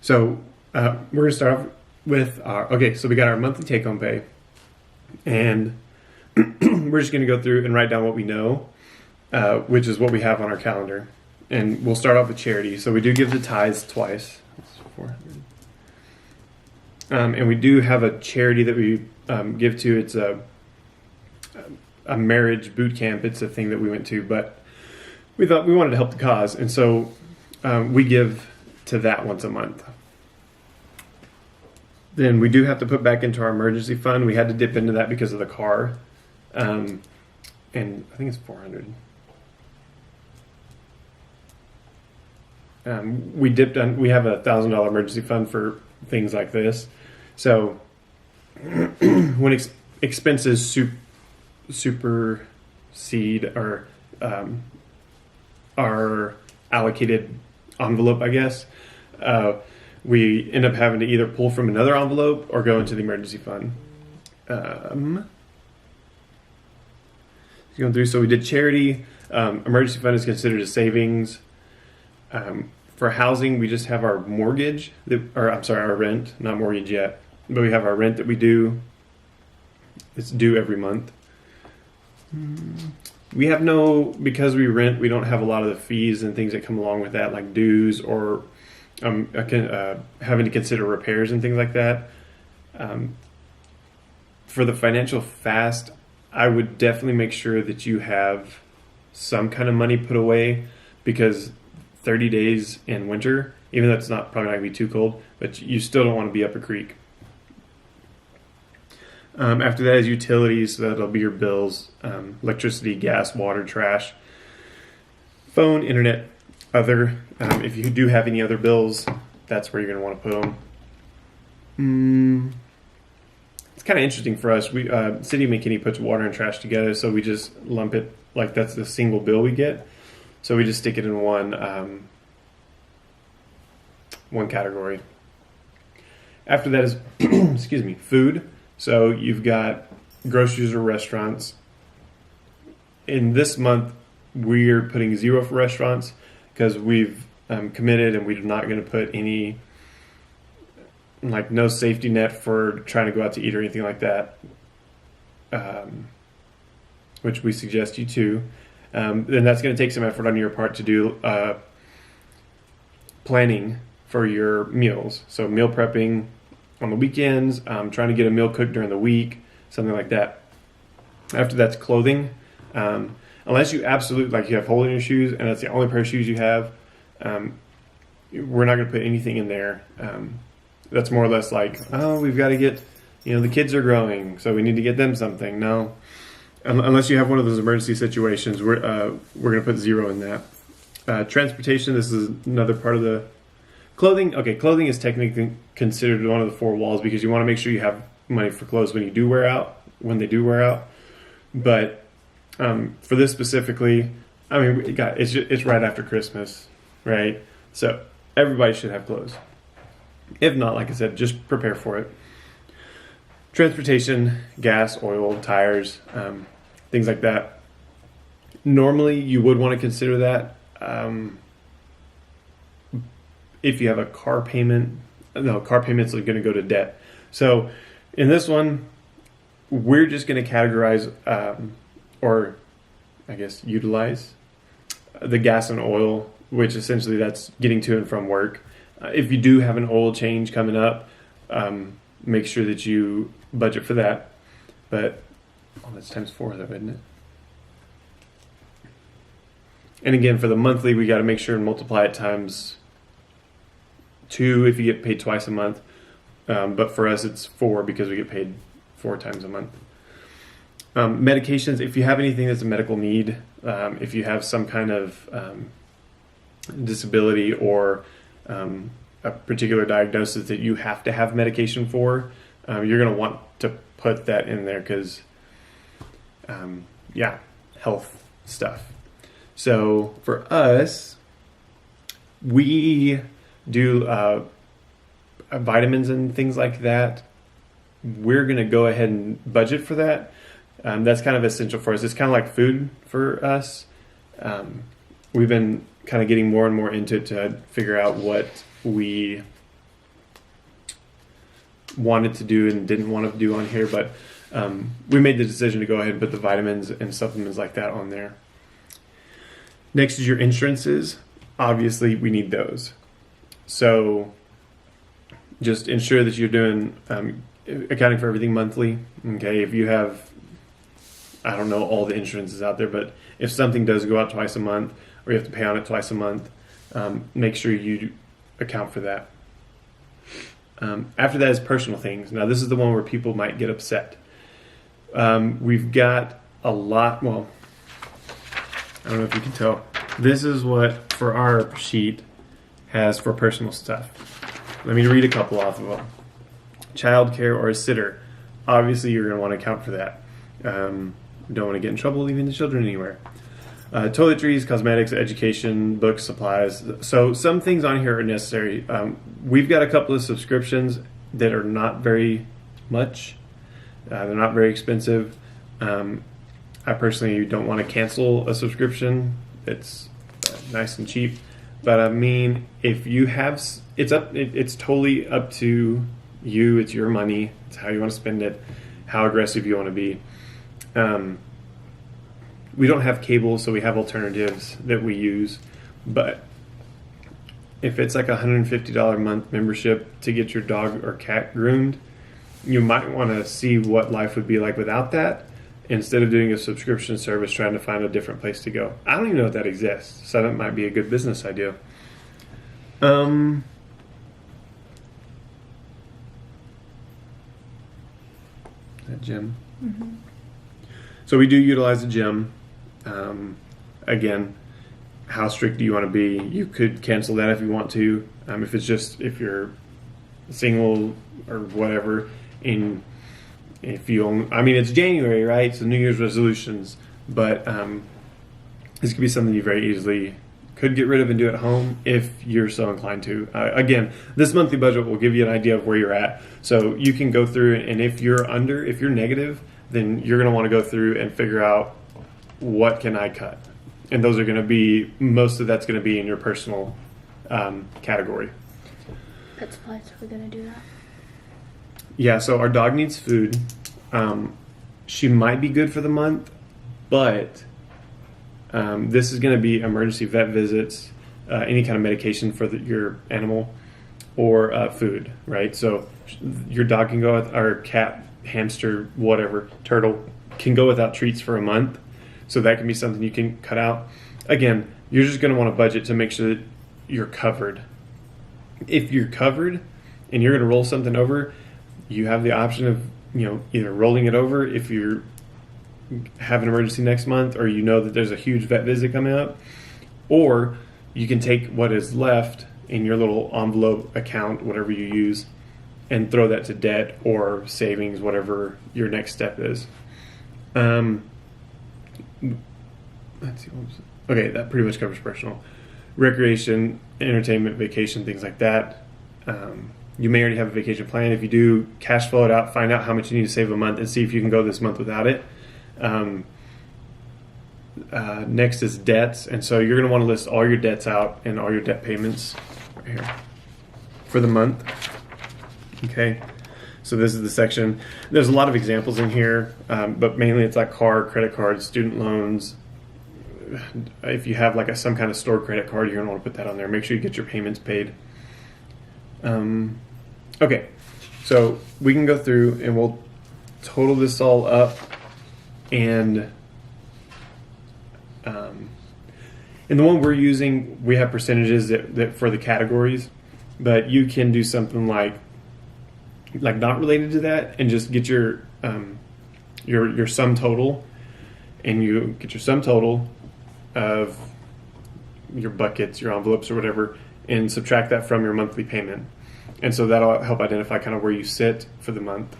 So we're going to start off with so we got our monthly take-home pay, and we're just going to go through and write down what we know, which is what we have on our calendar. And we'll start off with charity. So we do give the tithes twice. That's 400. And we do have a charity that we give to. It's a marriage boot camp. It's a thing that we went to, but we thought we wanted to help the cause. And so we give to that once a month. Then we do have to put back into our emergency fund. We had to dip into that because of the car. And I think it's 400. We have a $1,000 emergency fund for things like this. So when expenses supersede or our allocated envelope, I guess, we end up having to either pull from another envelope or go into the emergency fund. Going through, so we did charity. Emergency fund is considered a savings. For housing, we just have our mortgage, our rent, not mortgage yet, but we have our rent that we do. It's due every month. We have because we rent, we don't have a lot of the fees and things that come along with that, like dues or having to consider repairs and things like that. For the financial fast, I would definitely make sure that you have some kind of money put away, because 30 days in winter, even though it's probably not going to be too cold, but you still don't want to be up a creek. After that is utilities, so that'll be your bills, electricity, gas, water, trash, phone, internet, other. If you do have any other bills, that's where you're going to want to put them. It's kind of interesting for us. City of McKinney puts water and trash together, so we just lump it like that's the single bill we get. So we just stick it in one category. After that is, food. So you've got groceries or restaurants. In this month, we're putting 0 for restaurants because we've committed, and we're not going to put any, no safety net for trying to go out to eat or anything like that, which we suggest you to. Then that's going to take some effort on your part to do planning for your meals. So meal prepping on the weekends, trying to get a meal cooked during the week, something like that. After that's clothing. Unless you absolutely, you have hole in your shoes and that's the only pair of shoes you have, we're not going to put anything in there. That's more or less we've got to get, the kids are growing, so we need to get them something. No. Unless you have one of those emergency situations, we're going to put 0 in that. Transportation, this is another part of the clothing. Okay, clothing is technically considered one of the 4 walls because you want to make sure you have money for clothes when they do wear out. But for this specifically, it's right after Christmas, right? So everybody should have clothes. If not, like I said, just prepare for it. Transportation, gas, oil, tires, things like that. Normally, you would want to consider that if you have a car payment. No, car payments are going to go to debt. So in this one, we're just going to categorize utilize the gas and oil, which essentially that's getting to and from work. If you do have an oil change coming up, make sure that you budget for that. But that's times 4 though, isn't it? And again, for the monthly, we got to make sure and multiply it times 2 if you get paid twice a month. But for us, it's 4 because we get paid 4 times a month. Medications, if you have anything that's a medical need, if you have some kind of disability or a particular diagnosis that you have to have medication for, you're going to want to put that in there because, health stuff. So for us, we do vitamins and things like that. We're going to go ahead and budget for that. That's kind of essential for us. It's kind of like food for us. We've been kind of getting more and more into it to figure out what we wanted to do and didn't want to do on here, but we made the decision to go ahead and put the vitamins and supplements like that on there. Next is your insurances. Obviously, we need those. So just ensure that you're doing accounting for everything monthly. Okay, if you have, I don't know all the insurances out there, but if something does go out twice a month or you have to pay on it twice a month, make sure you account for that. After that is personal things. Now, this is the one where people might get upset. We've got a lot, well, I don't know if you can tell. This is what, for our sheet, has for personal stuff. Let me read a couple off of them. Childcare or a sitter. Obviously, you're going to want to account for that. Don't want to get in trouble leaving the children anywhere. Toiletries, cosmetics, education, books, supplies. So some things on here are necessary. We've got a couple of subscriptions that are not very much. They're not very expensive. I personally don't want to cancel a subscription. It's nice and cheap. But I mean, if you have, it's totally up to you. It's your money. It's how you want to spend it, how aggressive you want to be. We don't have cable, so we have alternatives that we use. But if it's like a $150 a month membership to get your dog or cat groomed, you might want to see what life would be like without that, instead of doing a subscription service trying to find a different place to go. I don't even know if that exists, so that might be a good business idea. That gym. Mm-hmm. So we do utilize the gym. Again, how strict do you want to be? You could cancel that if you want to. If you're single or whatever, and if you only, I mean, it's January, right? So New Year's resolutions, but this could be something you very easily could get rid of and do at home if you're so inclined to. Again, this monthly budget will give you an idea of where you're at. So you can go through, and if you're negative, then you're going to want to go through and figure out what can I cut. And those are going to be, most of that's going to be in your personal category. Pet supplies, we're going to do that. Yeah, so our dog needs food. She might be good for the month, but this is going to be emergency vet visits, any kind of medication for your animal, or food, right? So your dog can go with, or cat, hamster, whatever, turtle, can go without treats for a month. So that can be something you can cut out. Again, you're just going to want to budget to make sure that you're covered. If you're covered and you're going to roll something over, you have the option of, either rolling it over if you have an emergency next month, or that there's a huge vet visit coming up, or you can take what is left in your little envelope account, whatever you use, and throw that to debt or savings, whatever your next step is. Let's see. Okay, that pretty much covers personal. Recreation, entertainment, vacation, things like that. You may already have a vacation plan. If you do, cash flow it out, find out how much you need to save a month, and see if you can go this month without it. Next is debts, and so you're going to want to list all your debts out and all your debt payments right here for the month. Okay, so this is the section. There's a lot of examples in here, but mainly it's like credit cards, student loans. If you have like some kind of stored credit card, you're going to want to put that on there. Make sure you get your payments paid. Okay, so we can go through and we'll total this all up, and in the one we're using, we have percentages that for the categories, but you can do something like not related to that, and just get your sum total, and you get your sum total of your buckets, your envelopes, or whatever, and subtract that from your monthly payment. And so that'll help identify kind of where you sit for the month.